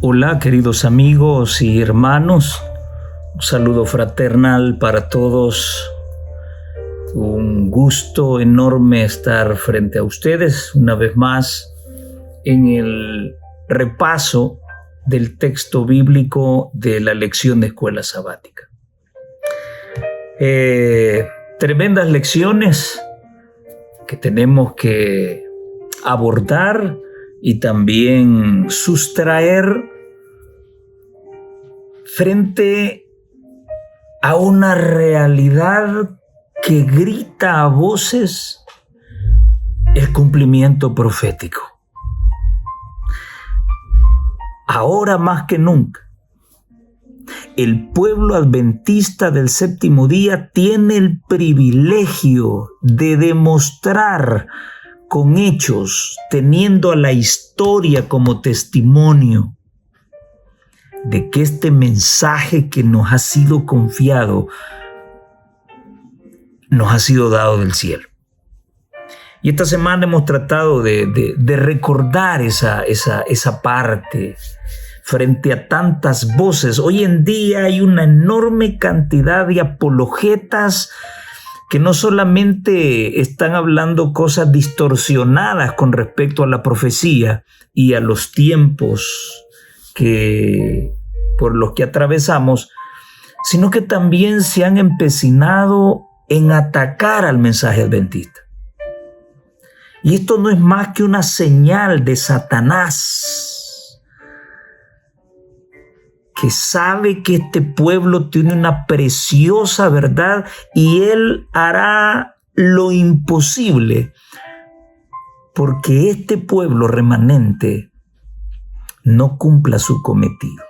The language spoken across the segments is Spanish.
Hola, queridos amigos y hermanos. Un saludo fraternal para todos. Un gusto enorme estar frente a ustedes una vez más en el repaso del texto bíblico de la lección de escuela sabática. Tremendas lecciones que tenemos que abordar y también sustraer frente a una realidad que grita a voces el cumplimiento profético. Ahora más que nunca, el pueblo adventista del séptimo día tiene el privilegio de demostrar con hechos, teniendo a la historia como testimonio, de que este mensaje que nos ha sido confiado nos ha sido dado del cielo. Y esta semana hemos tratado de recordar esa parte frente a tantas voces. Hoy en día hay una enorme cantidad de apologetas que no solamente están hablando cosas distorsionadas con respecto a la profecía y a los tiempos por los que atravesamos, sino que también se han empecinado en atacar al mensaje adventista. Y esto no es más que una señal de Satanás, que sabe que este pueblo tiene una preciosa verdad y él hará lo imposible porque este pueblo remanente no cumpla su cometido.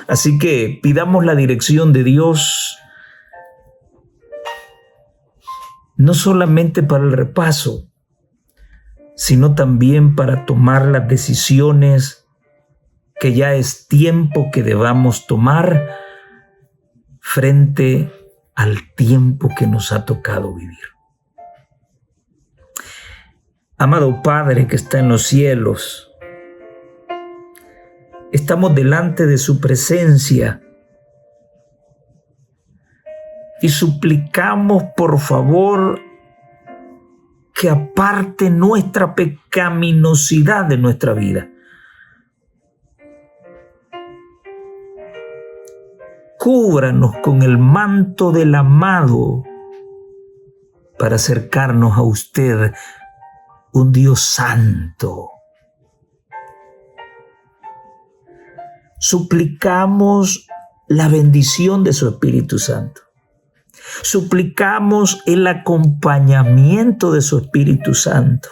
Así que pidamos la dirección de Dios, no solamente para el repaso, sino también para tomar las decisiones que ya es tiempo que debamos tomar frente al tiempo que nos ha tocado vivir. Amado Padre que está en los cielos, estamos delante de su presencia y suplicamos por favor que aparte nuestra pecaminosidad de nuestra vida. Cúbranos con el manto del amado para acercarnos a usted, un Dios santo. Suplicamos la bendición de su Espíritu Santo. Suplicamos el acompañamiento de su Espíritu Santo.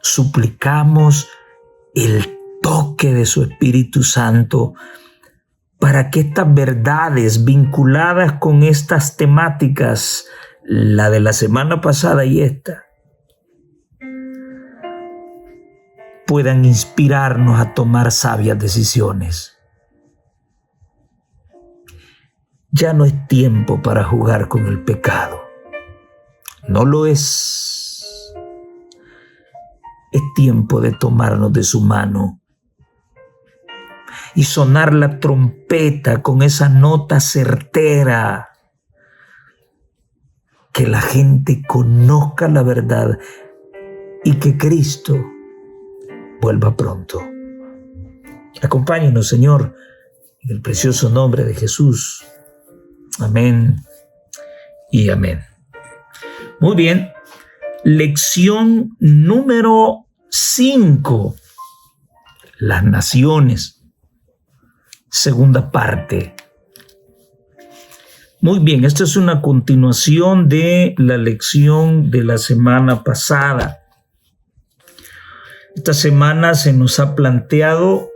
Suplicamos el toque de su Espíritu Santo para que estas verdades vinculadas con estas temáticas, la de la semana pasada y esta, puedan inspirarnos a tomar sabias decisiones. Ya no es tiempo para jugar con el pecado. No lo es. Es tiempo de tomarnos de su mano y sonar la trompeta con esa nota certera. Que la gente conozca la verdad y que Cristo vuelva pronto. Acompáñenos, Señor, en el precioso nombre de Jesús. Amén y amén. Muy bien. Lección número 5. Las naciones. Segunda parte. Muy bien, esta es una continuación de la lección de la semana pasada. Esta semana se nos ha planteado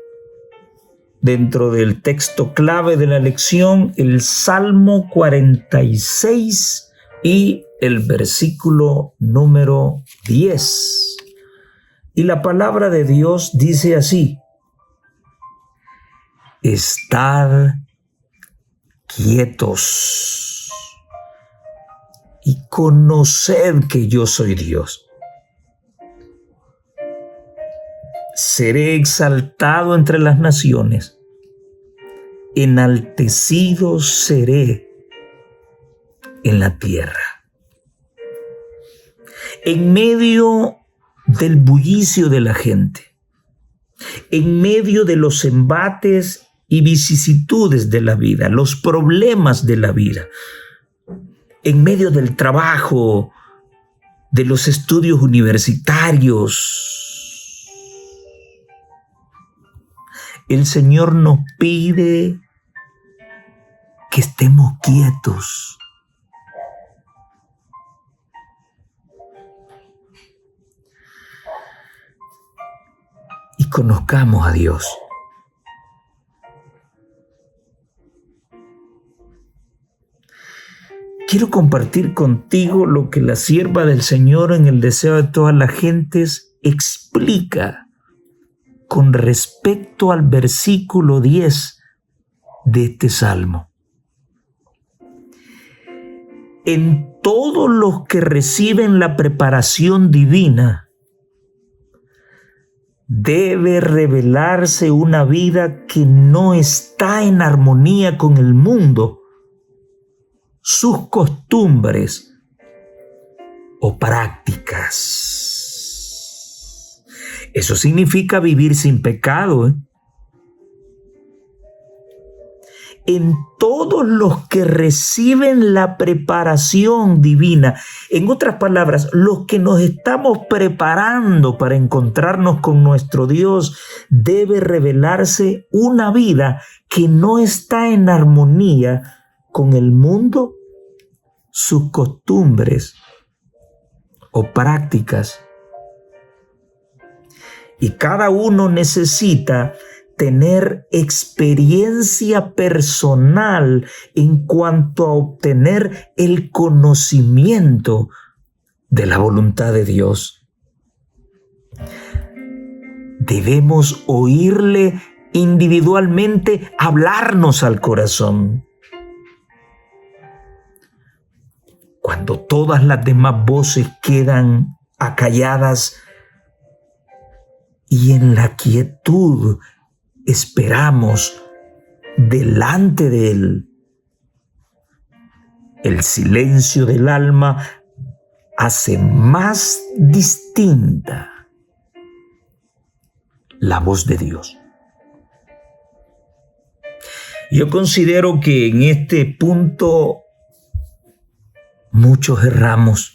dentro del texto clave de la lección el Salmo 46 y el versículo número 10. Y la palabra de Dios dice así: Estad quietos y conoced que yo soy Dios. seré exaltado entre las naciones, enaltecido seré en la tierra. En medio del bullicio de la gente, en medio de los embates y vicisitudes de la vida, los problemas de la vida, en medio del trabajo, de los estudios universitarios, el Señor nos pide que estemos quietos. Y conozcamos a Dios. Quiero compartir contigo lo que la sierva del Señor en el deseo de todas las gentes explica con respecto al versículo 10 de este salmo. En todos los que reciben la preparación divina, debe revelarse una vida que no está en armonía con el mundo, sus costumbres o prácticas. Eso significa vivir sin pecado, En todos los que reciben la preparación divina. En otras palabras, los que nos estamos preparando para encontrarnos con nuestro Dios, debe revelarse una vida que no está en armonía con el mundo, sus costumbres o prácticas. Y cada uno necesita tener experiencia personal en cuanto a obtener el conocimiento de la voluntad de Dios. Debemos oírle individualmente hablarnos al corazón. Cuando todas las demás voces quedan acalladas y en la quietud esperamos delante de Él, el silencio del alma hace más distinta la voz de Dios. Yo considero que en este punto muchos erramos.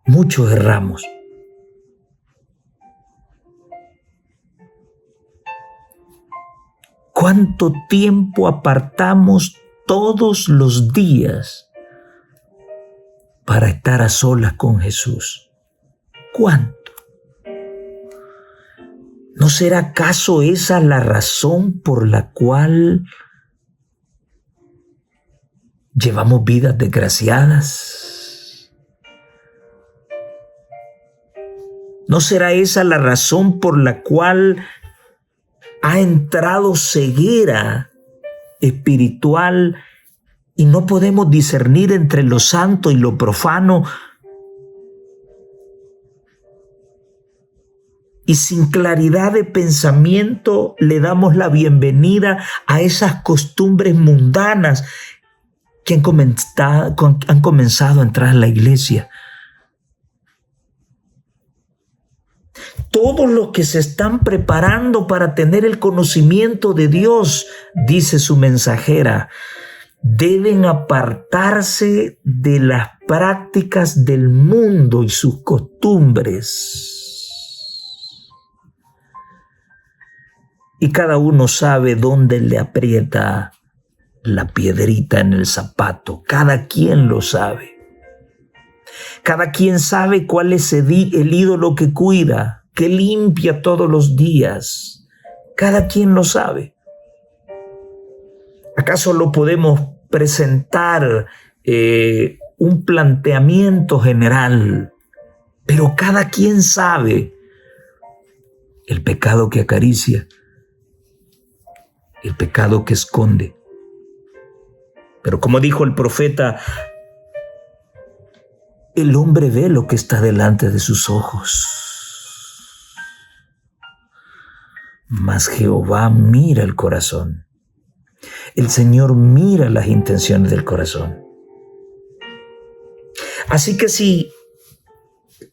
Muchos erramos. ¿Cuánto tiempo apartamos todos los días para estar a solas con Jesús? ¿Cuánto? ¿No será acaso esa la razón por la cual llevamos vidas desgraciadas? ¿No será esa la razón por la cual ha entrado ceguera espiritual y no podemos discernir entre lo santo y lo profano? Y sin claridad de pensamiento le damos la bienvenida a esas costumbres mundanas que han comenzado a entrar en la iglesia. Todos los que se están preparando para tener el conocimiento de Dios, dice su mensajera, deben apartarse de las prácticas del mundo y sus costumbres. Y cada uno sabe dónde le aprieta la piedrita en el zapato. Cada quien lo sabe. Cada quien sabe cuál es el ídolo que cuida, que limpia todos los días. Cada quien lo sabe. ¿Acaso lo podemos presentar un planteamiento general? Pero cada quien sabe el pecado que acaricia, el pecado que esconde. Pero como dijo el profeta, El hombre ve lo que está delante de sus ojos, mas Jehová mira el corazón. El Señor mira las intenciones del corazón. Así que si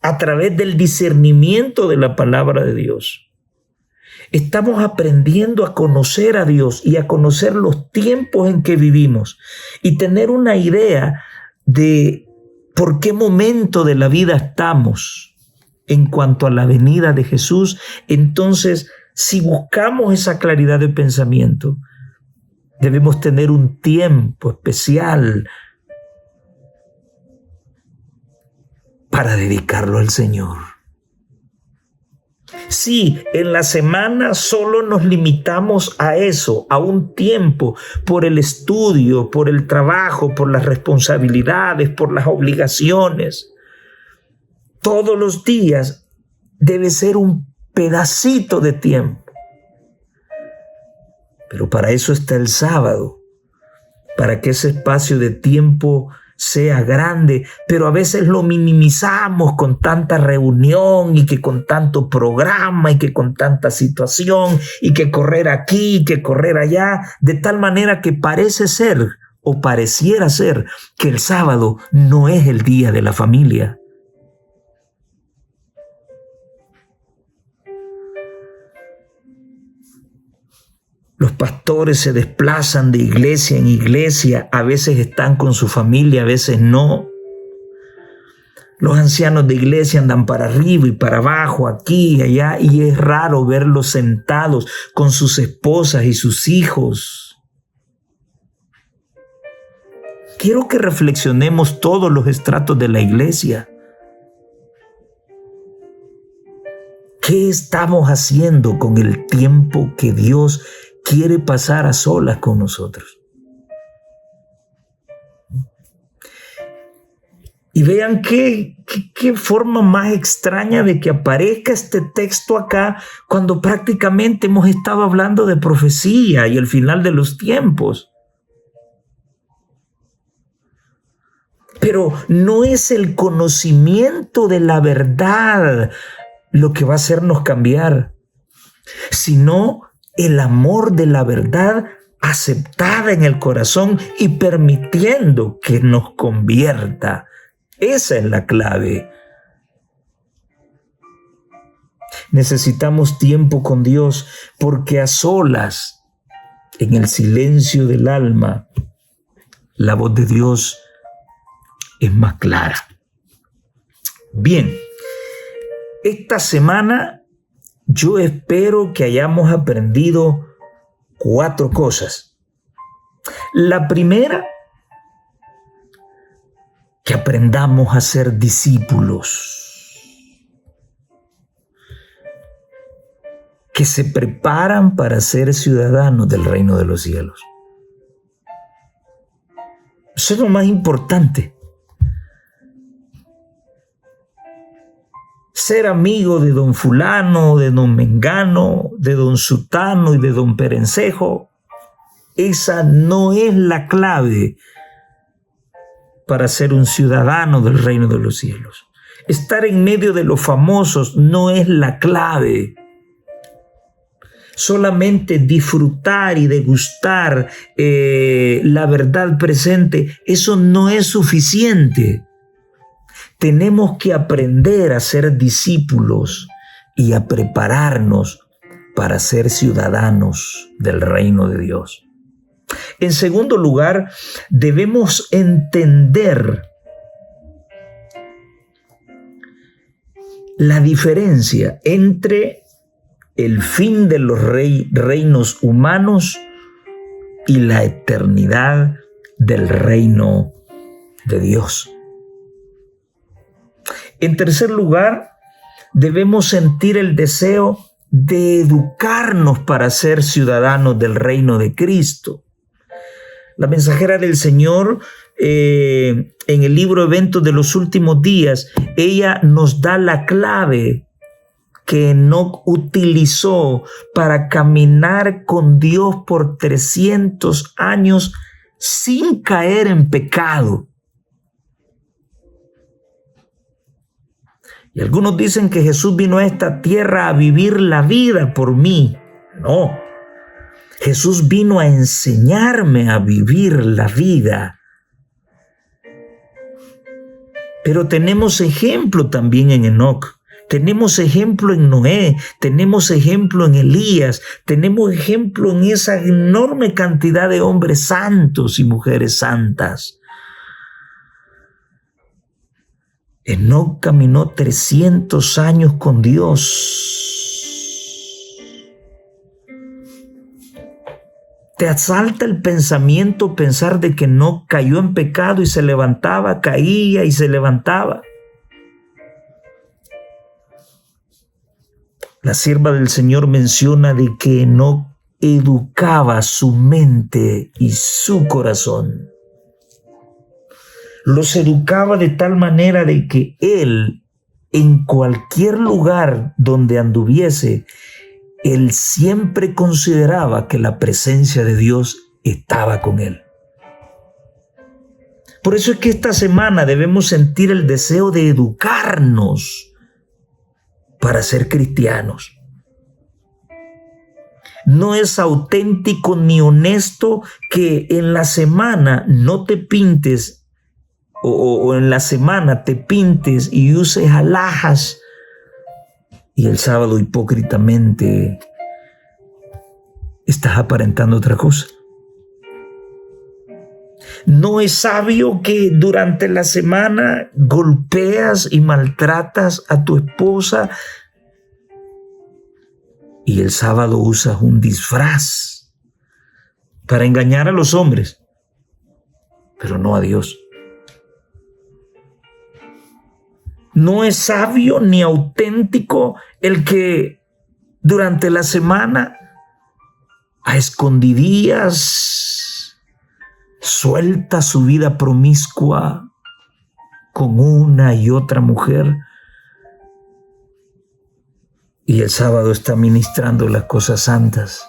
a través del discernimiento de la palabra de Dios estamos aprendiendo a conocer a Dios y a conocer los tiempos en que vivimos y tener una idea de por qué momento de la vida estamos en cuanto a la venida de Jesús, entonces si buscamos esa claridad de pensamiento, debemos tener un tiempo especial para dedicarlo al Señor. Sí, en la semana solo nos limitamos a eso, a un tiempo, por el estudio, por el trabajo, por las responsabilidades, por las obligaciones. Todos los días debe ser un pedacito de tiempo. Pero para eso está el sábado, para que ese espacio de tiempo sea grande, pero a veces lo minimizamos con tanta reunión y que con tanto programa y que con tanta situación y que correr aquí y que correr allá, de tal manera que parece ser o pareciera ser que el sábado no es el día de la familia. Los pastores se desplazan de iglesia en iglesia, a veces están con su familia, a veces no. Los ancianos de iglesia andan para arriba y para abajo, aquí y allá, y es raro verlos sentados con sus esposas y sus hijos. Quiero que reflexionemos todos los estratos de la iglesia. ¿Qué estamos haciendo con el tiempo que Dios quiere pasar a solas con nosotros? Y vean qué forma más extraña de que aparezca este texto acá cuando prácticamente hemos estado hablando de profecía y el final de los tiempos. Pero no es el conocimiento de la verdad lo que va a hacernos cambiar, sino el amor de la verdad aceptada en el corazón y permitiendo que nos convierta. Esa es la clave. Necesitamos tiempo con Dios porque a solas, en el silencio del alma, la voz de Dios es más clara. Bien, esta semana yo espero que hayamos aprendido 4 cosas. La primera, que aprendamos a ser discípulos, que se preparan para ser ciudadanos del reino de los cielos. Eso es lo más importante. Ser amigo de don fulano, de don mengano, de don sutano y de don perencejo, esa no es la clave para ser un ciudadano del reino de los cielos. Estar en medio de los famosos no es la clave. Solamente disfrutar y degustar la verdad presente, eso no es suficiente. Tenemos que aprender a ser discípulos y a prepararnos para ser ciudadanos del reino de Dios. En segundo lugar, debemos entender la diferencia entre el fin de los reinos humanos y la eternidad del reino de Dios. En tercer lugar, debemos sentir el deseo de educarnos para ser ciudadanos del reino de Cristo. La mensajera del Señor, en el libro Eventos de los Últimos Días, ella nos da la clave que Enoc utilizó para caminar con Dios por 300 años sin caer en pecado. Y algunos dicen que Jesús vino a esta tierra a vivir la vida por mí. No, Jesús vino a enseñarme a vivir la vida. Pero tenemos ejemplo también en Enoc, tenemos ejemplo en Noé, tenemos ejemplo en Elías, tenemos ejemplo en esa enorme cantidad de hombres santos y mujeres santas. Enoc caminó 300 años con Dios. ¿Te asalta el pensamiento pensar de que Enoc cayó en pecado y se levantaba, caía y se levantaba? La sierva del Señor menciona de que Enoc educaba su mente y su corazón. Los educaba de tal manera de que él, en cualquier lugar donde anduviese, él siempre consideraba que la presencia de Dios estaba con él. Por eso es que esta semana debemos sentir el deseo de educarnos para ser cristianos. No es auténtico ni honesto que en la semana no te pintes o en la semana te pintes y uses alhajas y el sábado hipócritamente estás aparentando otra cosa. No es sabio que durante la semana golpeas y maltratas a tu esposa y el sábado usas un disfraz para engañar a los hombres, pero no a Dios. No es sabio ni auténtico el que durante la semana a escondidillas suelta su vida promiscua con una y otra mujer y el sábado está ministrando las cosas santas.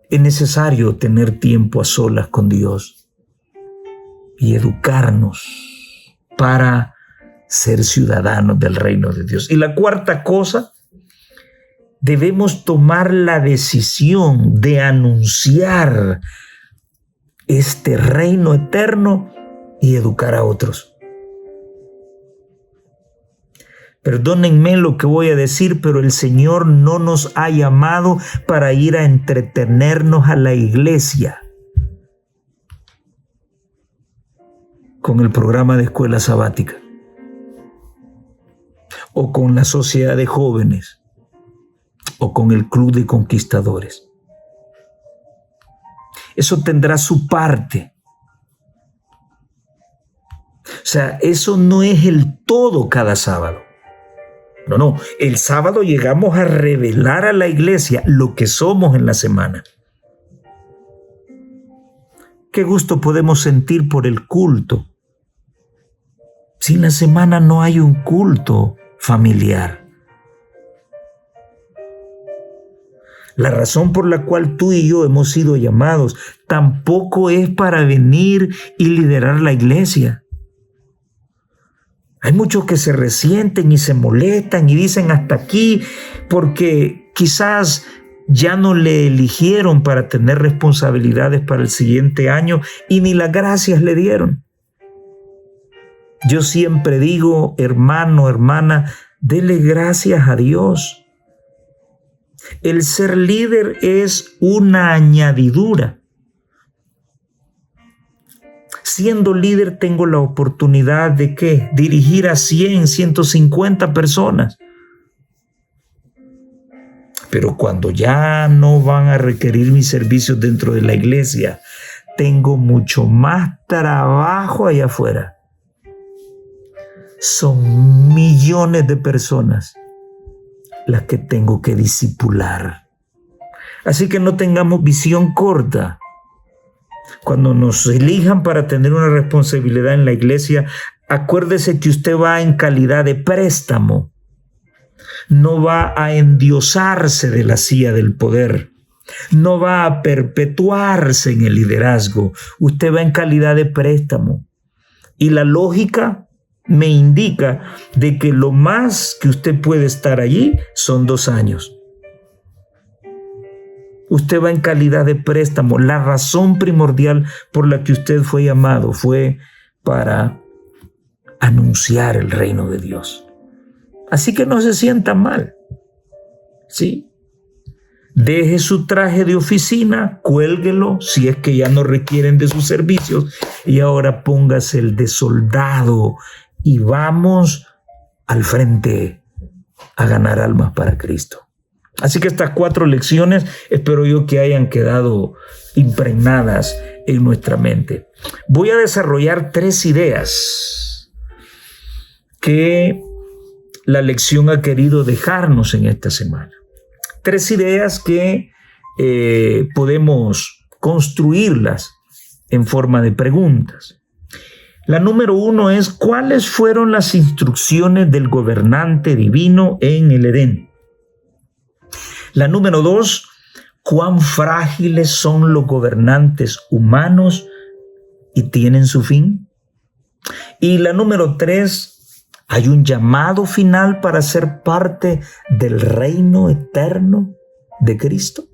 Es necesario tener tiempo a solas con Dios y educarnos para ser ciudadanos del reino de Dios. Y la cuarta cosa, debemos tomar la decisión de anunciar este reino eterno y educar a otros. Perdónenme lo que voy a decir, pero el Señor no nos ha llamado para ir a entretenernos a la iglesia con el programa de escuela sabática o con la sociedad de jóvenes o con el club de conquistadores. Eso tendrá su parte. O sea, eso no es el todo cada sábado. No, el sábado llegamos a revelar a la iglesia lo que somos en la semana. Qué gusto podemos sentir por el culto. Si en la semana no hay un culto familiar. La razón por la cual tú y yo hemos sido llamados tampoco es para venir y liderar la iglesia. Hay muchos que se resienten y se molestan y dicen hasta aquí porque quizás ya no le eligieron para tener responsabilidades para el siguiente año y ni las gracias le dieron. Yo siempre digo, hermano, hermana, dele gracias a Dios. El ser líder es una añadidura. Siendo líder tengo la oportunidad de ¿qué? Dirigir a 100, 150 personas. Pero cuando ya no van a requerir mis servicios dentro de la iglesia, tengo mucho más trabajo allá afuera. Son millones de personas las que tengo que discipular. Así que no tengamos visión corta. Cuando nos elijan para tener una responsabilidad en la iglesia, acuérdese que usted va en calidad de préstamo. No va a endiosarse de la silla del poder. No va a perpetuarse en el liderazgo. Usted va en calidad de préstamo. Y la lógica me indica de que lo más que usted puede estar allí son 2 años. Usted va en calidad de préstamo. La razón primordial por la que usted fue llamado fue para anunciar el reino de Dios. Así que no se sienta mal. ¿Sí? Deje su traje de oficina, cuélguelo si es que ya no requieren de sus servicios, y ahora póngase el de soldado y vamos al frente a ganar almas para Cristo. Así que estas 4 lecciones espero yo que hayan quedado impregnadas en nuestra mente. Voy a desarrollar 3 ideas que la lección ha querido dejarnos en esta semana. 3 ideas que podemos construirlas en forma de preguntas. La número 1 es: ¿cuáles fueron las instrucciones del gobernante divino en el Edén? La número 2, ¿cuán frágiles son los gobernantes humanos y tienen su fin? Y la número 3, ¿hay un llamado final para ser parte del reino eterno de Cristo?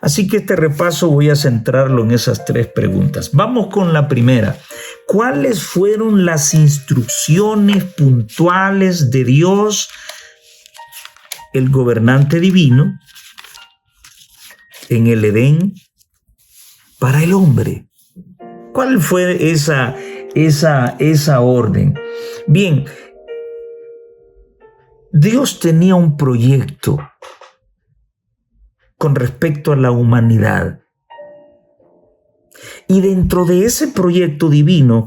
Así que este repaso voy a centrarlo en esas 3 preguntas. Vamos con la primera. ¿Cuáles fueron las instrucciones puntuales de Dios, el gobernante divino, en el Edén para el hombre? ¿Cuál fue esa orden? Bien, Dios tenía un proyecto con respecto a la humanidad. Y dentro de ese proyecto divino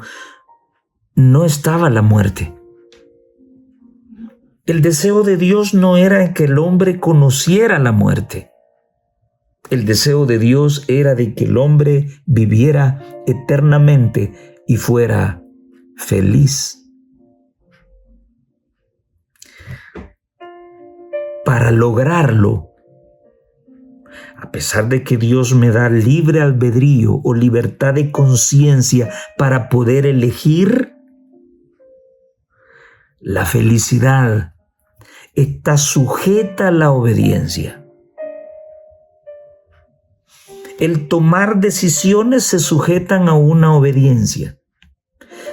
no estaba la muerte. El deseo de Dios no era que el hombre conociera la muerte. El deseo de Dios era de que el hombre viviera eternamente y fuera feliz. Para lograrlo, a pesar de que Dios me da libre albedrío o libertad de conciencia para poder elegir, la felicidad está sujeta a la obediencia. El tomar decisiones se sujetan a una obediencia.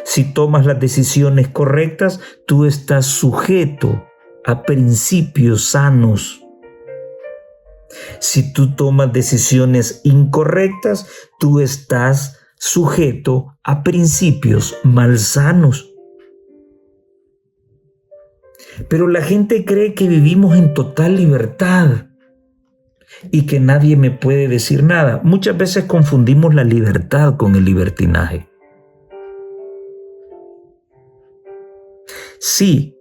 Si tomas las decisiones correctas, tú estás sujeto a principios sanos. Si tú tomas decisiones incorrectas, tú estás sujeto a principios malsanos. Pero la gente cree que vivimos en total libertad y que nadie me puede decir nada. Muchas veces confundimos la libertad con el libertinaje. Sí,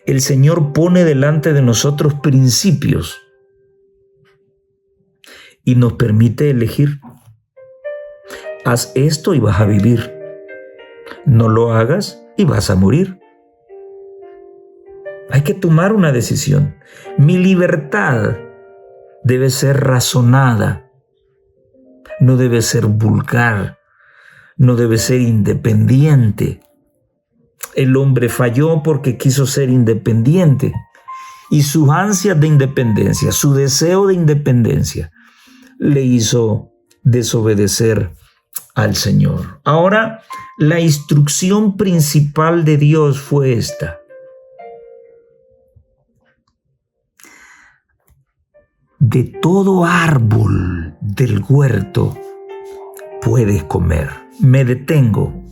el Señor pone delante de nosotros principios y nos permite elegir. Haz esto y vas a vivir. No lo hagas y vas a morir. Hay que tomar una decisión. Mi libertad debe ser razonada. No debe ser vulgar. No debe ser independiente. El hombre falló porque quiso ser independiente. Y sus ansias de independencia, su deseo de independencia, le hizo desobedecer al Señor. Ahora, la instrucción principal de Dios fue esta: de todo árbol del huerto puedes comer. Me detengo.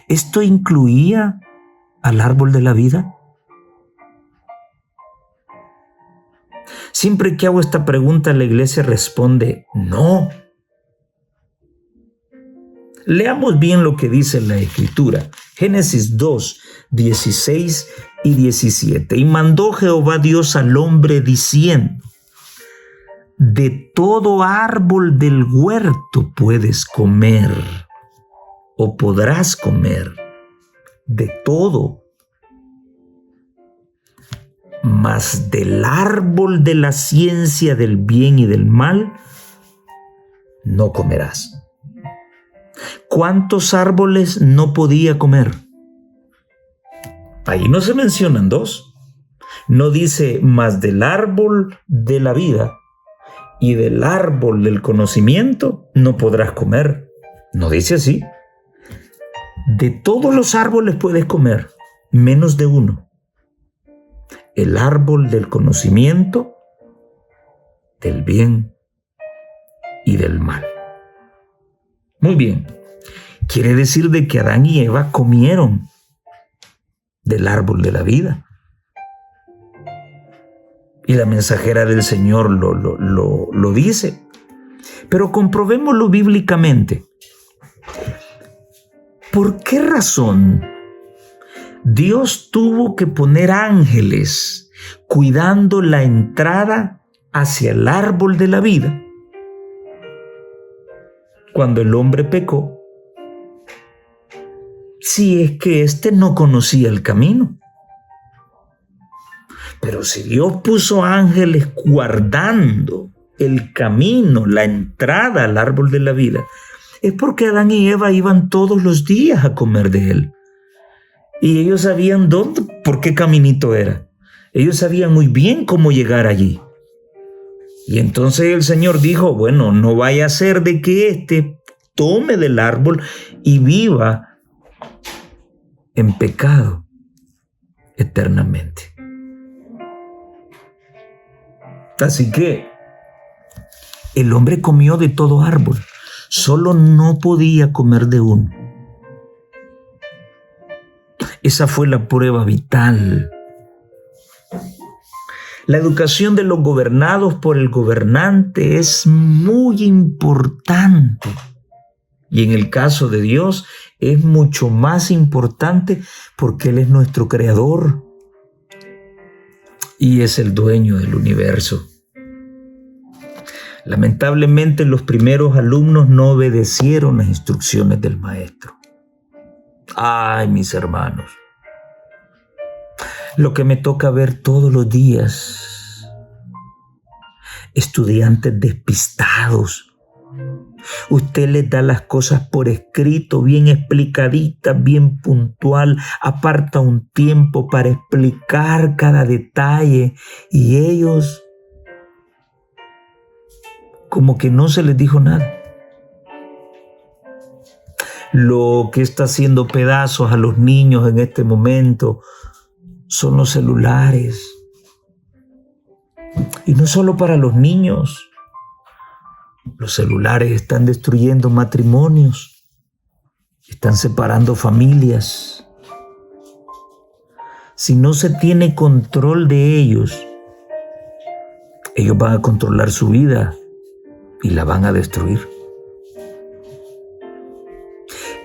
¿Esto incluía al árbol de la vida? Siempre que hago esta pregunta, la iglesia responde no. Leamos bien lo que dice la Escritura. Génesis 2, 16 y 17. Y mandó Jehová Dios al hombre diciendo: de todo árbol del huerto puedes comer, o podrás comer, de todo. Mas del árbol de la ciencia del bien y del mal no comerás. ¿Cuántos árboles no podía comer? Ahí no se mencionan dos. No dice más del árbol de la vida y del árbol del conocimiento no podrás comer. No dice así. De todos los árboles puedes comer, menos de uno. El árbol del conocimiento, del bien y del mal. Muy bien. Quiere decir de que Adán y Eva comieron del árbol de la vida. Y la mensajera del Señor lo dice. Pero comprobémoslo bíblicamente. ¿Por qué razón Dios tuvo que poner ángeles cuidando la entrada hacia el árbol de la vida cuando el hombre pecó? Si es que éste no conocía el camino. Pero si Dios puso ángeles guardando el camino, la entrada al árbol de la vida, es porque Adán y Eva iban todos los días a comer de él. Y ellos sabían dónde, por qué caminito era. Ellos sabían muy bien cómo llegar allí. Y entonces el Señor dijo, bueno, no vaya a ser de que éste tome del árbol y viva en pecado eternamente. Así que el hombre comió de todo árbol, solo no podía comer de uno. Esa fue la prueba vital. La educación de los gobernados por el gobernante es muy importante. Y en el caso de Dios es mucho más importante porque Él es nuestro creador y es el dueño del universo. Lamentablemente los primeros alumnos no obedecieron las instrucciones del maestro. Ay, mis hermanos, lo que me toca ver todos los días, estudiantes despistados. Usted les da las cosas por escrito, bien explicaditas, bien puntual, aparta un tiempo para explicar cada detalle y ellos como que no se les dijo nada. Lo que está haciendo pedazos a los niños en este momento son los celulares. Y no solo para los niños. Los celulares están destruyendo matrimonios, están separando familias. Si no se tiene control de ellos, ellos van a controlar su vida y la van a destruir.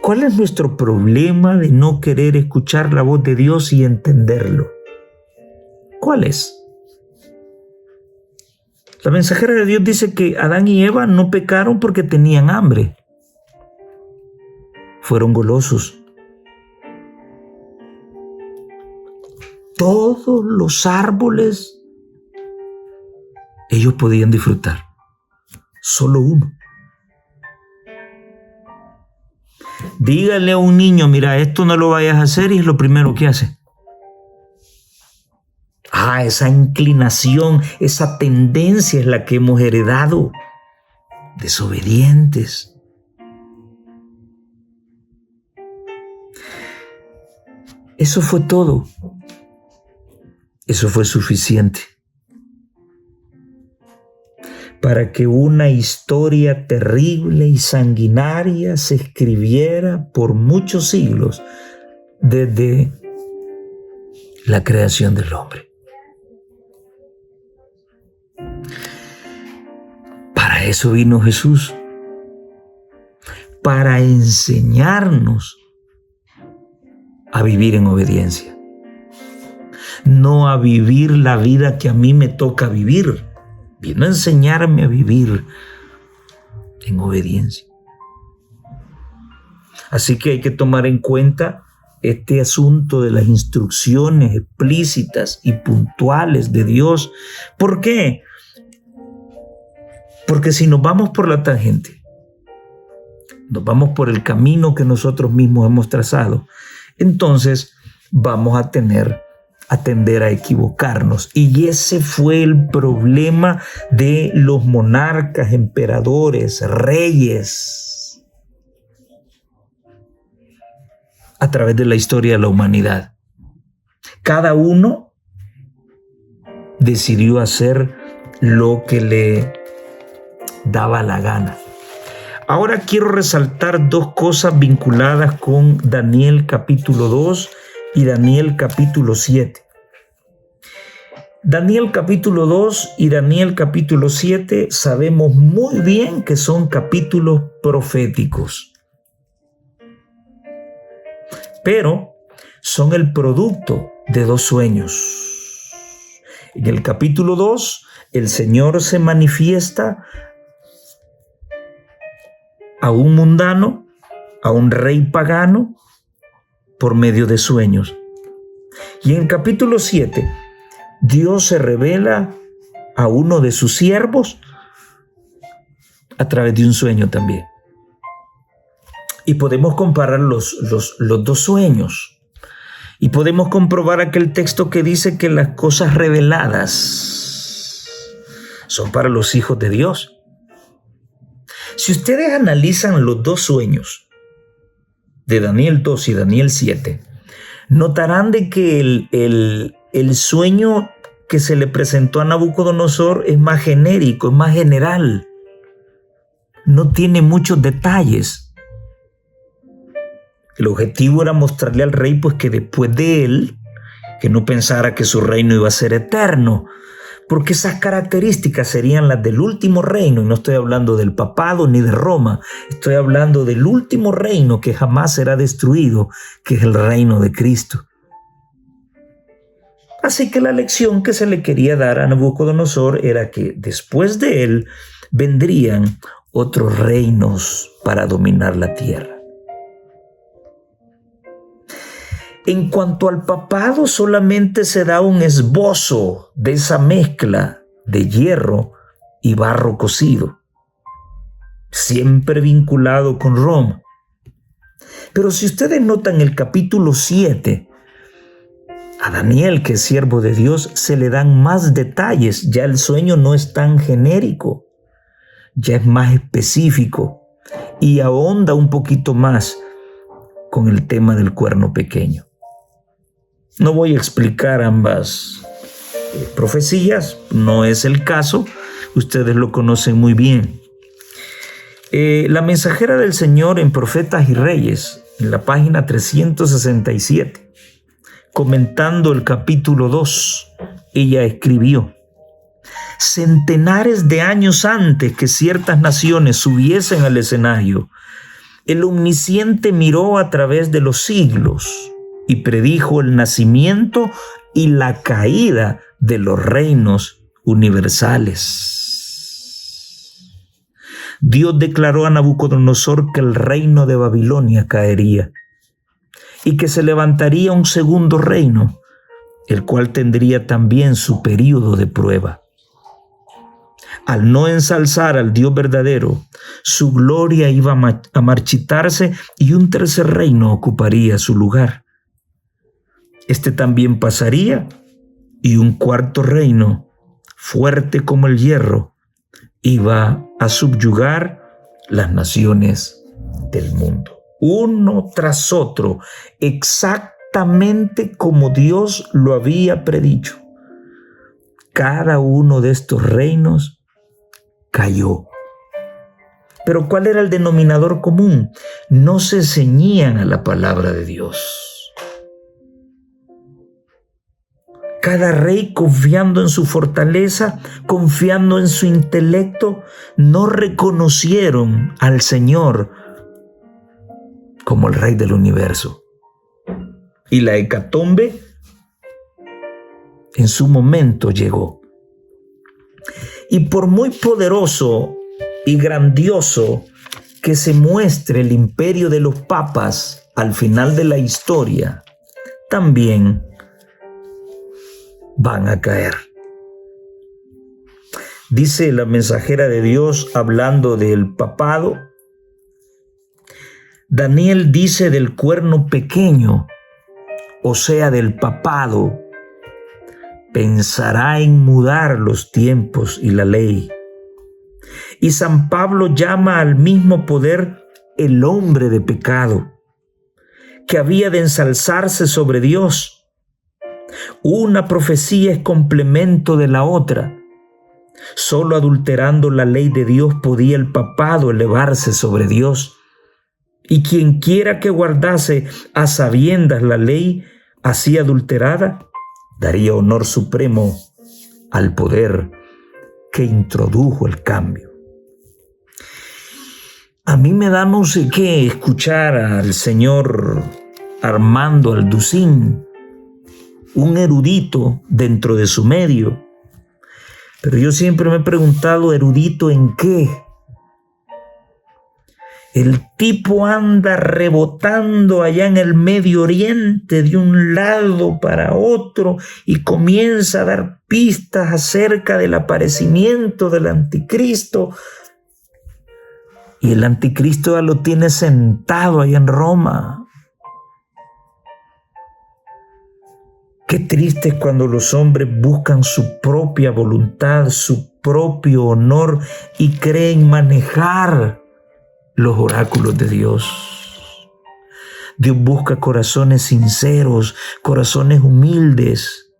¿Cuál es nuestro problema de no querer escuchar la voz de Dios y entenderlo? ¿Cuál es? La mensajera de Dios dice que Adán y Eva no pecaron porque tenían hambre. Fueron golosos. Todos los árboles ellos podían disfrutar. Solo uno. Dígale a un niño, mira, esto no lo vayas a hacer, y es lo primero que hace. Esa inclinación, esa tendencia es la que hemos heredado. Desobedientes. Eso fue todo. Eso fue suficiente para que una historia terrible y sanguinaria se escribiera por muchos siglos desde la creación del hombre. Para eso vino Jesús, para enseñarnos a vivir en obediencia, no a vivir la vida que a mí me toca vivir. Vino a enseñarme a vivir en obediencia. Así que hay que tomar en cuenta este asunto de las instrucciones explícitas y puntuales de Dios. ¿Por qué? Porque si nos vamos por la tangente, nos vamos por el camino que nosotros mismos hemos trazado, entonces vamos a tender a equivocarnos. Y ese fue el problema de los monarcas, emperadores, reyes a través de la historia de la humanidad. Cada uno decidió hacer lo que le daba la gana. Ahora quiero resaltar dos cosas vinculadas con Daniel capítulo 2 y Daniel capítulo 7. Daniel capítulo 2 y Daniel capítulo 7 sabemos muy bien que son capítulos proféticos, pero son el producto de dos sueños. En el capítulo 2, el Señor se manifiesta a un mundano, a un rey pagano, por medio de sueños. Y en el capítulo 7, Dios se revela a uno de sus siervos a través de un sueño también. Y podemos comparar los dos sueños. Y podemos comprobar aquel texto que dice que las cosas reveladas son para los hijos de Dios. Si ustedes analizan los dos sueños de Daniel 2 y Daniel 7, notarán de que el sueño que se le presentó a Nabucodonosor es más genérico, es más general. No tiene muchos detalles. El objetivo era mostrarle al rey pues que después de él, que no pensara que su reino iba a ser eterno, porque esas características serían las del último reino, y no estoy hablando del papado ni de Roma, estoy hablando del último reino que jamás será destruido, que es el reino de Cristo. Así que la lección que se le quería dar a Nabucodonosor era que después de él vendrían otros reinos para dominar la tierra. En cuanto al papado, solamente se da un esbozo de esa mezcla de hierro y barro cocido, siempre vinculado con Roma. Pero si ustedes notan el capítulo 7, a Daniel, que es siervo de Dios, se le dan más detalles. Ya el sueño no es tan genérico, ya es más específico y ahonda un poquito más con el tema del cuerno pequeño. No voy a explicar ambas profecías, no es el caso, ustedes lo conocen muy bien. La mensajera del Señor en Profetas y Reyes, en la página 367, comentando el capítulo 2, ella escribió: centenares de años antes que ciertas naciones subiesen al escenario, el Omnisciente miró a través de los siglos y predijo el nacimiento y la caída de los reinos universales. Dios declaró a Nabucodonosor que el reino de Babilonia caería y que se levantaría un segundo reino, el cual tendría también su período de prueba. Al no ensalzar al Dios verdadero, su gloria iba a marchitarse y un tercer reino ocuparía su lugar. Este también pasaría y un cuarto reino, fuerte como el hierro, iba a subyugar las naciones del mundo. Uno tras otro, exactamente como Dios lo había predicho. Cada uno de estos reinos cayó. Pero ¿cuál era el denominador común? No se ceñían a la palabra de Dios. Cada rey, confiando en su fortaleza, confiando en su intelecto, no reconocieron al Señor como el Rey del universo. Y la hecatombe en su momento llegó. Y por muy poderoso y grandioso que se muestre el imperio de los papas al final de la historia, también van a caer. Dice la mensajera de Dios hablando del papado. Daniel dice del cuerno pequeño o sea, del papado, pensará en mudar los tiempos y la ley. Y San Pablo llama al mismo poder el hombre de pecado, que había de ensalzarse sobre Dios. Una profecía es complemento de la otra. Solo adulterando la ley de Dios podía el papado elevarse sobre Dios. Y quien quiera que guardase a sabiendas la ley así adulterada, daría honor supremo al poder que introdujo el cambio. A mí me da no sé qué escuchar al señor Armando Alducín, un erudito dentro de su medio. Pero yo siempre me he preguntado, ¿erudito en qué? El tipo anda rebotando allá en el Medio Oriente de un lado para otro y comienza a dar pistas acerca del aparecimiento del anticristo. Y el anticristo ya lo tiene sentado ahí en Roma. Qué triste es cuando los hombres buscan su propia voluntad, su propio honor y creen manejar los oráculos de Dios. Dios busca corazones sinceros, corazones humildes,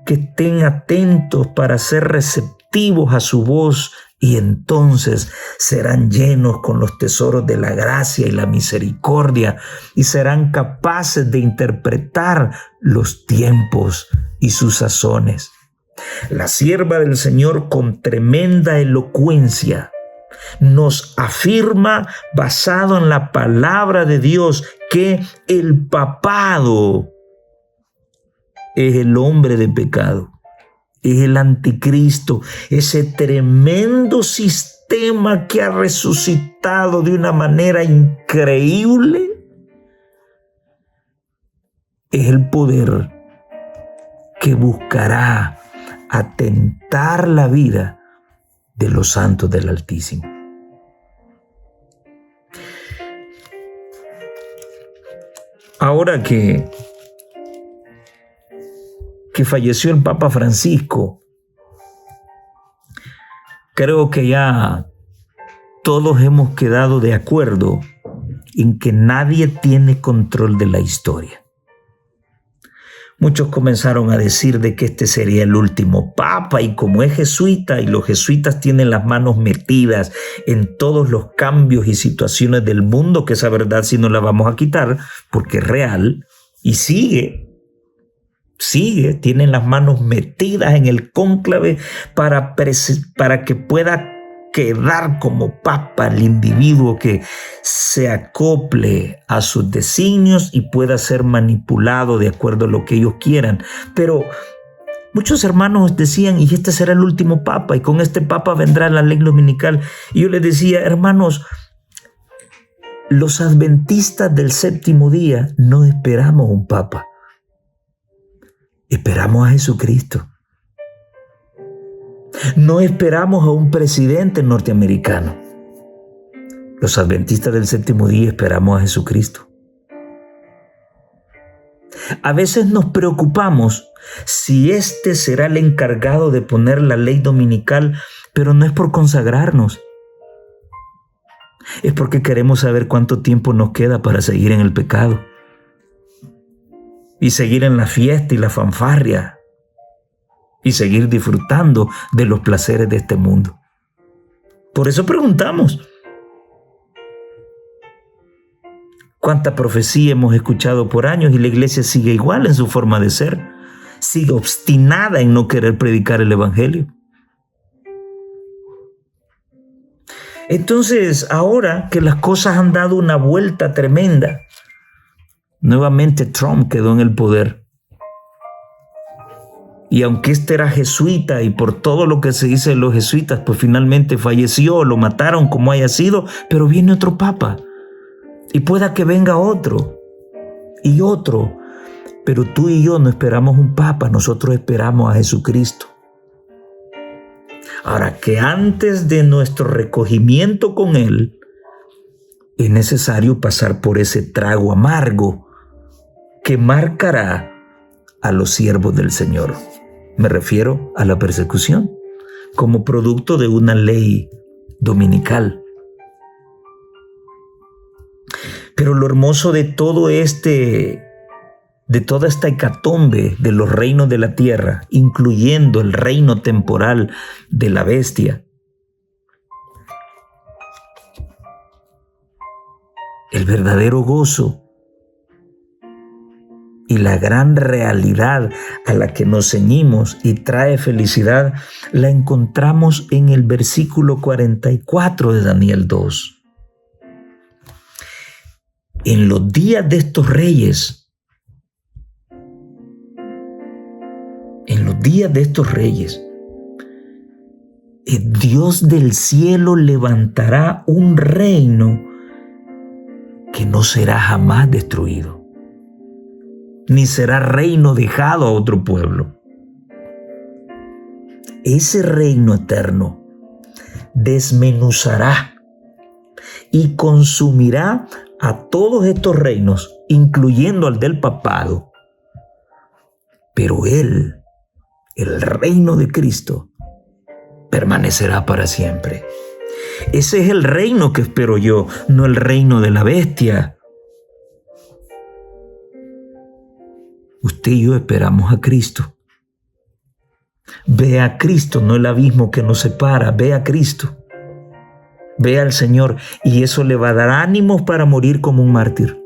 que estén atentos para ser receptivos a su voz, y entonces serán llenos con los tesoros de la gracia y la misericordia y serán capaces de interpretar los tiempos y sus sazones. La sierva del Señor, con tremenda elocuencia, nos afirma, basado en la palabra de Dios, que el papado es el hombre de pecado, es el anticristo, ese tremendo sistema que ha resucitado de una manera increíble. Es el poder que buscará atentar la vida de los santos del Altísimo. Ahora que falleció el Papa Francisco, creo que ya todos hemos quedado de acuerdo en que nadie tiene control de la historia. Muchos comenzaron a decir de que este sería el último papa, y como es jesuita y los jesuitas tienen las manos metidas en todos los cambios y situaciones del mundo, que esa verdad sí no la vamos a quitar porque es real y sigue, tienen las manos metidas en el cónclave para que pueda quedar como papa el individuo que se acople a sus designios y pueda ser manipulado de acuerdo a lo que ellos quieran. Pero muchos hermanos decían, y este será el último papa, y con este papa vendrá la ley dominical. Y yo les decía, hermanos, los adventistas del séptimo día no esperamos un papa. Esperamos a Jesucristo. No esperamos a un presidente norteamericano. Los adventistas del séptimo día esperamos a Jesucristo. A veces nos preocupamos si este será el encargado de poner la ley dominical, pero no es por consagrarnos. Es porque queremos saber cuánto tiempo nos queda para seguir en el pecado y seguir en la fiesta y la fanfarria y seguir disfrutando de los placeres de este mundo. Por eso preguntamos, ¿cuánta profecía hemos escuchado por años y la iglesia sigue igual en su forma de ser? Sigue obstinada en no querer predicar el evangelio. Entonces, ahora que las cosas han dado una vuelta tremenda, nuevamente Trump quedó en el poder. Y aunque este era jesuita y por todo lo que se dice de los jesuitas, pues finalmente falleció, lo mataron como haya sido, pero viene otro papa. Y pueda que venga otro y otro. Pero tú y yo no esperamos un papa, nosotros esperamos a Jesucristo. Ahora, que antes de nuestro recogimiento con Él, es necesario pasar por ese trago amargo que marcará a los siervos del Señor. Me refiero a la persecución como producto de una ley dominical. Pero lo hermoso de toda esta hecatombe de los reinos de la tierra, incluyendo el reino temporal de la bestia, el verdadero gozo y la gran realidad a la que nos ceñimos y trae felicidad, la encontramos en el versículo 44 de Daniel 2. En los días de estos reyes, el Dios del cielo levantará un reino que no será jamás destruido, ni será reino dejado a otro pueblo. Ese reino eterno desmenuzará y consumirá a todos estos reinos, incluyendo al del papado. Pero Él, el reino de Cristo, permanecerá para siempre. Ese es el reino que espero yo, no el reino de la bestia. Usted y yo esperamos a Cristo. Ve a Cristo, no el abismo que nos separa. Ve a Cristo. Ve al Señor, y eso le va a dar ánimos para morir como un mártir.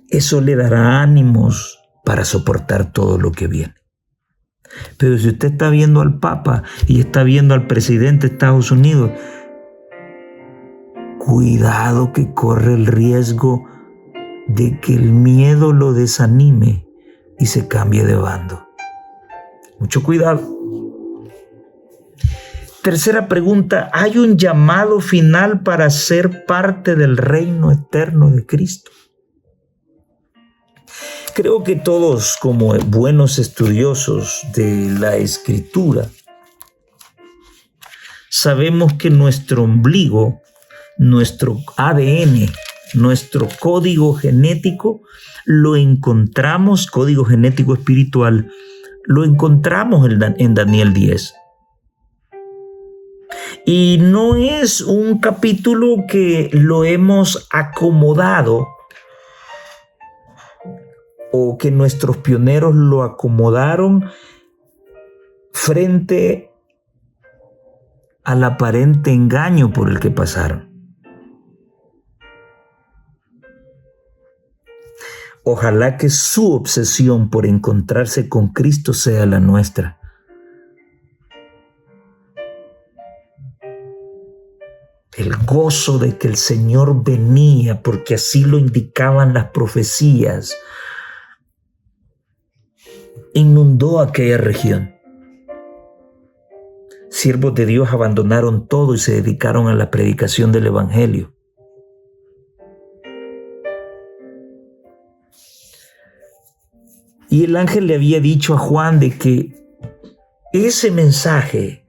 Eso le dará ánimos para soportar todo lo que viene. Pero si usted está viendo al Papa y está viendo al presidente de Estados Unidos, cuidado que corre el riesgo de que el miedo lo desanime y se cambie de bando. Mucho cuidado. Tercera pregunta, ¿hay un llamado final para ser parte del reino eterno de Cristo? Creo que todos, como buenos estudiosos de la Escritura, sabemos que nuestro ombligo, nuestro ADN, nuestro código genético, lo encontramos, código genético espiritual, lo encontramos en Daniel 10. Y no es un capítulo que lo hemos acomodado o que nuestros pioneros lo acomodaron frente al aparente engaño por el que pasaron. Ojalá que su obsesión por encontrarse con Cristo sea la nuestra. El gozo de que el Señor venía, porque así lo indicaban las profecías, inundó aquella región. Siervos de Dios abandonaron todo y se dedicaron a la predicación del Evangelio. Y el ángel le había dicho a Juan de que ese mensaje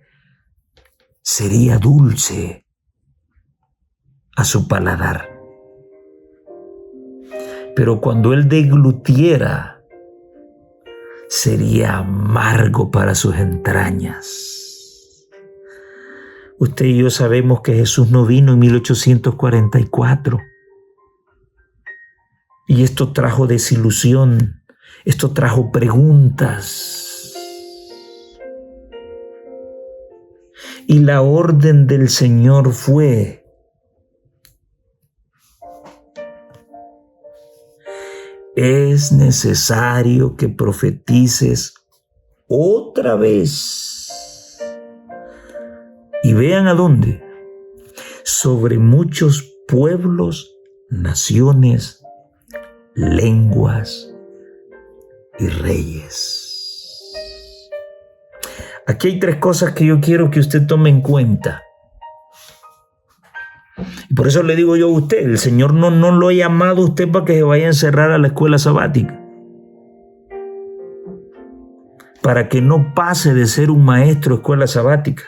sería dulce a su paladar. Pero cuando él deglutiera, sería amargo para sus entrañas. Usted y yo sabemos que Jesús no vino en 1844. Y esto trajo desilusión, esto trajo preguntas. Y la orden del Señor fue: es necesario que profetices otra vez. Y vean a dónde. Sobre muchos pueblos, naciones, lenguas y reyes. Aquí hay tres cosas que yo quiero que usted tome en cuenta. Y por eso le digo yo a usted, el Señor no lo ha llamado a usted para que se vaya a encerrar a la escuela sabática, para que no pase de ser un maestro de escuela sabática,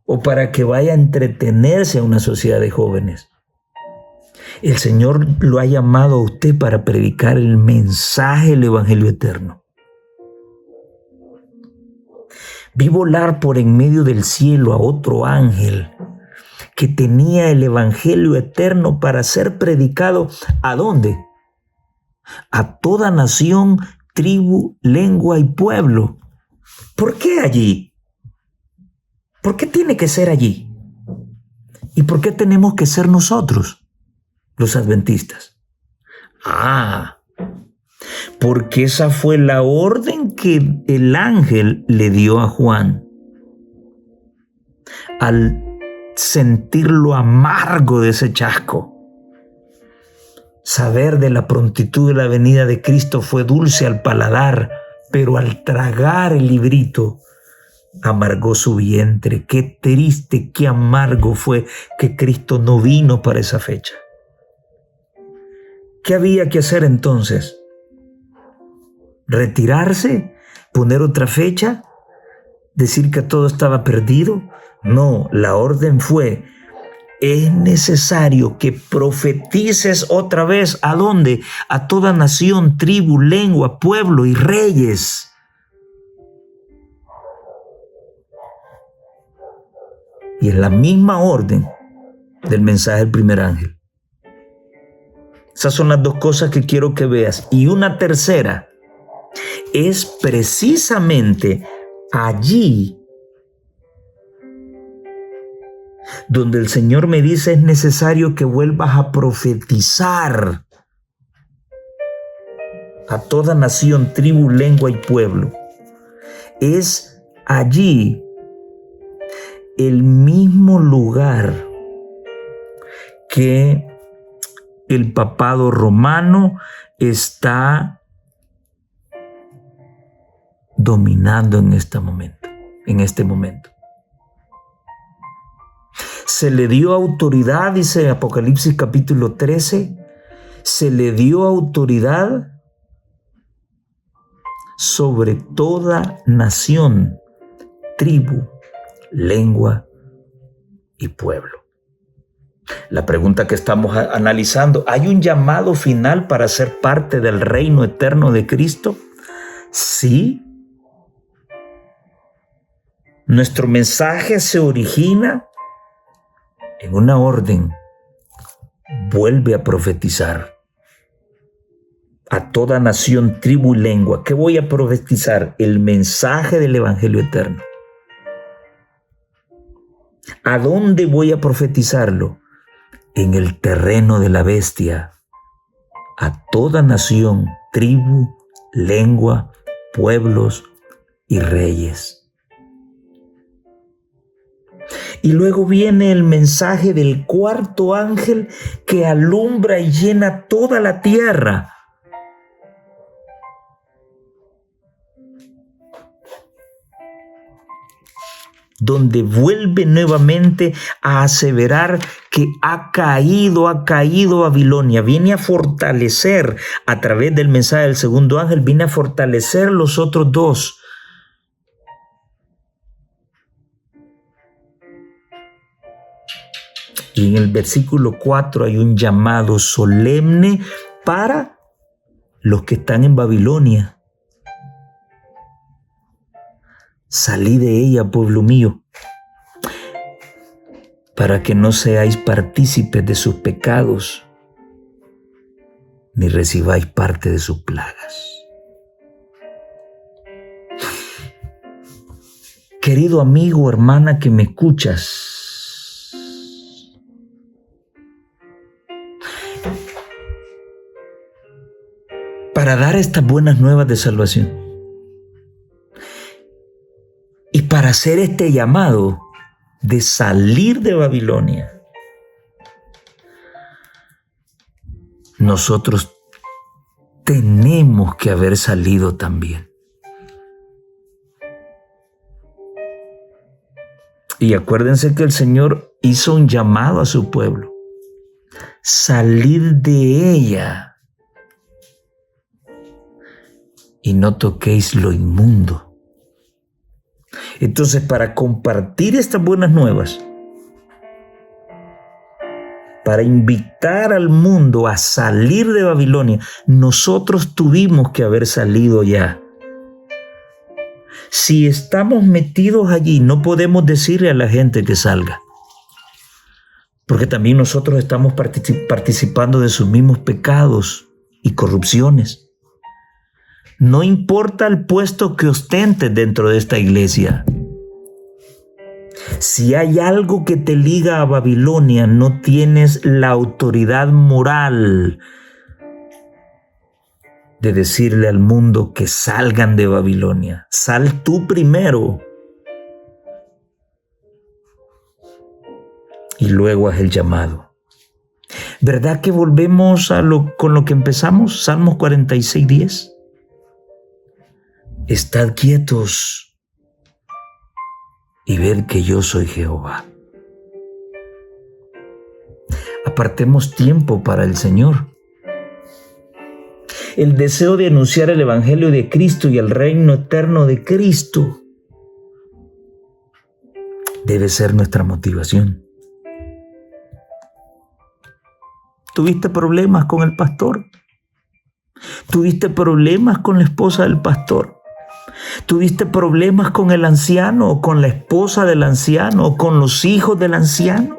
o para que vaya a entretenerse a una sociedad de jóvenes. El Señor lo ha llamado a usted para predicar el mensaje del Evangelio eterno. Vi volar por en medio del cielo a otro ángel que tenía el Evangelio eterno para ser predicado. ¿A dónde? A toda nación, tribu, lengua y pueblo. ¿Por qué allí? ¿Por qué tiene que ser allí? ¿Y por qué tenemos que ser nosotros, los adventistas? Porque esa fue la orden que el ángel le dio a Juan. Al sentir lo amargo de ese chasco, saber de la prontitud de la venida de Cristo fue dulce al paladar, pero al tragar el librito, amargó su vientre. Qué triste, qué amargo fue que Cristo no vino para esa fecha. ¿Qué había que hacer entonces? ¿Retirarse? ¿Poner otra fecha? ¿Decir que todo estaba perdido? No, la orden fue: es necesario que profetices otra vez. ¿A dónde? A toda nación, tribu, lengua, pueblo y reyes. Y es la misma orden del mensaje del primer ángel. Esas son las dos cosas que quiero que veas. Y una tercera es precisamente allí donde el Señor me dice: es necesario que vuelvas a profetizar a toda nación, tribu, lengua y pueblo. Es allí el mismo lugar que el papado romano está dominando en este momento. Se le dio autoridad, dice Apocalipsis capítulo 13, se le dio autoridad sobre toda nación, tribu, lengua y pueblo. La pregunta que estamos analizando: ¿hay un llamado final para ser parte del reino eterno de Cristo? Sí. Nuestro mensaje se origina en una orden: vuelve a profetizar a toda nación, tribu y lengua. ¿Qué voy a profetizar? El mensaje del Evangelio eterno. ¿A dónde voy a profetizarlo? En el terreno de la bestia. A toda nación, tribu, lengua, pueblos y reyes. Y luego viene el mensaje del cuarto ángel que alumbra y llena toda la tierra. Donde vuelve nuevamente a aseverar que ha caído Babilonia. Viene a fortalecer, a través del mensaje del segundo ángel, viene a fortalecer los otros dos. Y en el versículo 4 hay un llamado solemne para los que están en Babilonia. Salí de ella, pueblo mío, para que no seáis partícipes de sus pecados, ni recibáis parte de sus plagas. Querido amigo, hermana que me escuchas, para dar estas buenas nuevas de salvación y para hacer este llamado de salir de Babilonia, nosotros tenemos que haber salido también. Y acuérdense que el Señor hizo un llamado a su pueblo: salir de ella y no toquéis lo inmundo. Entonces, para compartir estas buenas nuevas, para invitar al mundo a salir de Babilonia, nosotros tuvimos que haber salido ya. Si estamos metidos allí, no podemos decirle a la gente que salga, porque también nosotros estamos participando de sus mismos pecados y corrupciones. No importa el puesto que ostentes dentro de esta iglesia. Si hay algo que te liga a Babilonia, no tienes la autoridad moral de decirle al mundo que salgan de Babilonia. Sal tú primero y luego haz el llamado. ¿Verdad que volvemos con lo que empezamos? Salmos 46:10. Estad quietos y ver que yo soy Jehová. Apartemos tiempo para el Señor. El deseo de anunciar el Evangelio de Cristo y el reino eterno de Cristo debe ser nuestra motivación. ¿Tuviste problemas con el pastor? ¿Tuviste problemas con la esposa del pastor? ¿Tuviste problemas con el anciano o con la esposa del anciano o con los hijos del anciano?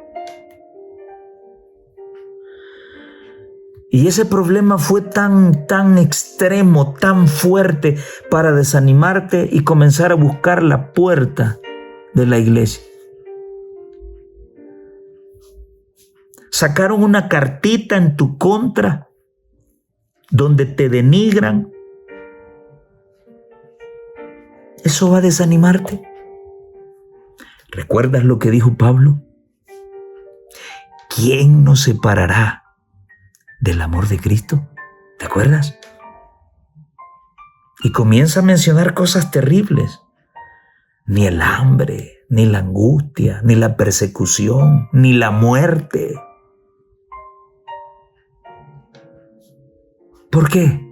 Y ese problema fue tan extremo, tan fuerte para desanimarte y comenzar a buscar la puerta de la iglesia. Sacaron una cartita en tu contra donde te denigran. ¿Eso va a desanimarte? ¿Recuerdas lo que dijo Pablo? ¿Quién nos separará del amor de Cristo? ¿Te acuerdas? Y comienza a mencionar cosas terribles. Ni el hambre, ni la angustia, ni la persecución, ni la muerte. ¿Por qué?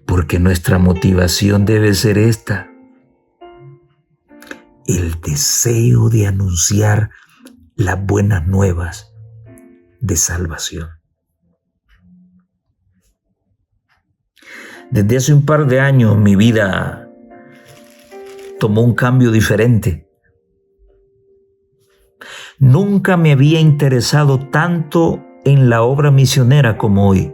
Porque nuestra motivación debe ser esta: el deseo de anunciar las buenas nuevas de salvación. Desde hace un par de años mi vida tomó un cambio diferente. Nunca me había interesado tanto en la obra misionera como hoy.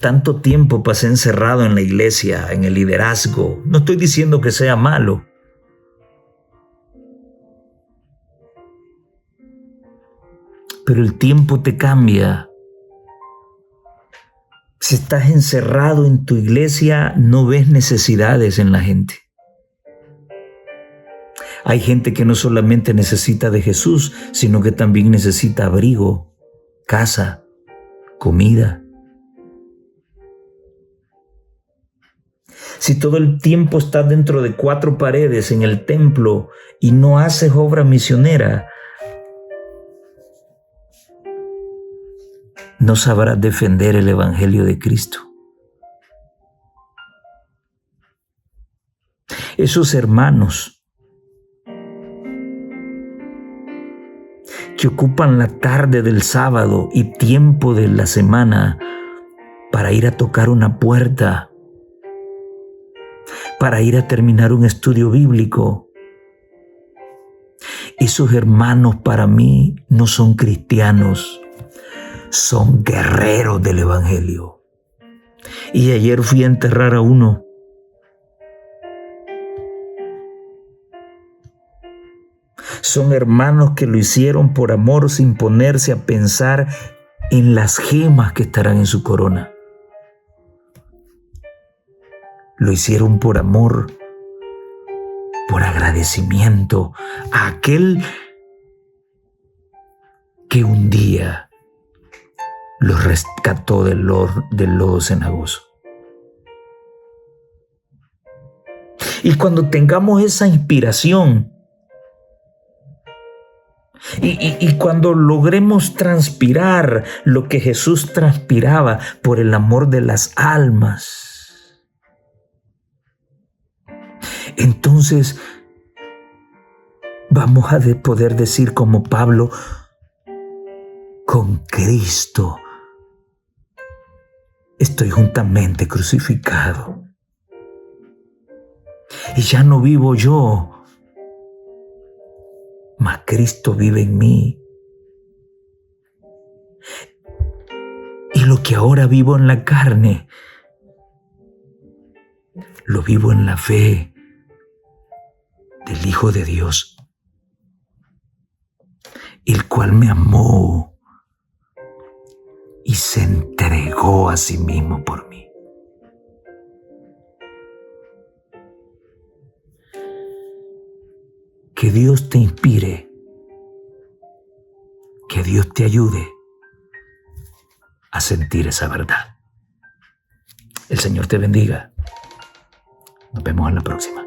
Tanto tiempo pasé encerrado en la iglesia, en el liderazgo. No estoy diciendo que sea malo. Pero el tiempo te cambia. Si estás encerrado en tu iglesia, no ves necesidades en la gente. Hay gente que no solamente necesita de Jesús, sino que también necesita abrigo, casa, comida. Si todo el tiempo estás dentro de 4 paredes en el templo y no haces obra misionera, no sabrás defender el Evangelio de Cristo. Esos hermanos que ocupan la tarde del sábado y tiempo de la semana para ir a tocar una puerta, para ir a terminar un estudio bíblico. Esos hermanos para mí no son cristianos, son guerreros del Evangelio. Y ayer fui a enterrar a uno. Son hermanos que lo hicieron por amor sin ponerse a pensar en las gemas que estarán en su corona. Lo hicieron por amor, por agradecimiento a aquel que un día los rescató del lodo cenagoso. Y cuando tengamos esa inspiración y cuando logremos transpirar lo que Jesús transpiraba por el amor de las almas, entonces vamos a poder decir como Pablo, con Cristo estoy juntamente crucificado. Y ya no vivo yo, mas Cristo vive en mí. Y lo que ahora vivo en la carne, lo vivo en la fe del Hijo de Dios, el cual me amó y se entregó a sí mismo por mí. Que Dios te inspire, que Dios te ayude a sentir esa verdad. El Señor te bendiga. Nos vemos en la próxima.